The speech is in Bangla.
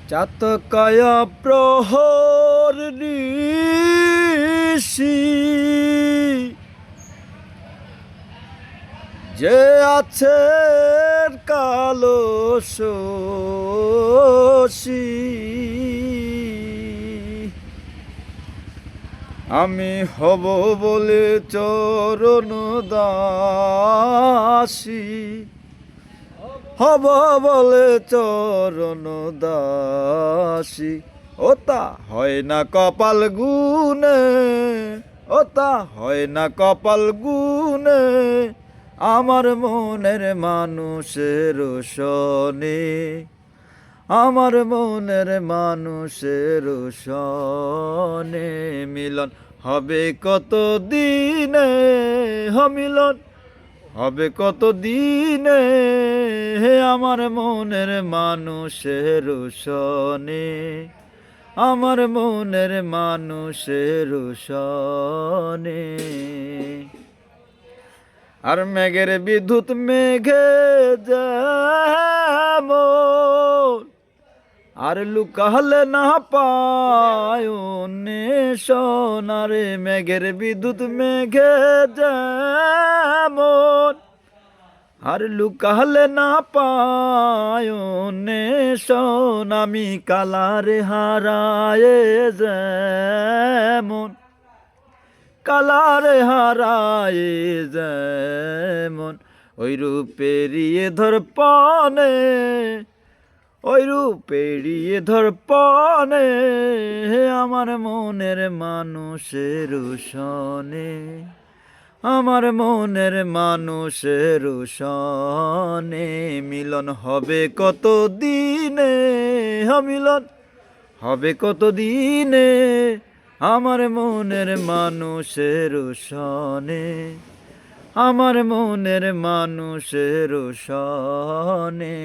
চাতকায়া প্রহর নিশি যে আছেন কালো শশী আমি হব বলে চরণ দাসী হব বলে চরণ দাসী ওতা হয় না কপাল গুনে ওতা হয় না কপাল গুনে আমার মনের মানুষের শনে আমার মনের মানুষের শনে মিলন হবে কত দিনে মিলন হবে কত দিনে হে আমার মনের মানুষের শনে আমার মনের মানুষের শনে আর মেঘের বিদ্যুৎ মেঘে যেমন আর লুকালে না পায় সোনারে মেঘের বিদ্যুৎ মেঘে যেমন আর লুকালে না পায় সোন আমি কালারে হারায়ে যেমন কালারে হারায়ে যেমন ওই রূপেরিয়ে ধর পানে ওই রূপেরিয়ে ধর পানে আমার মনের মানুষের শনে আমার মনের মানুষের শনে মিলন হবে কত দিনে মিলন হবে কত দিনে আমার মনের মানুষের শনে আমার মনের মানুষের শনে।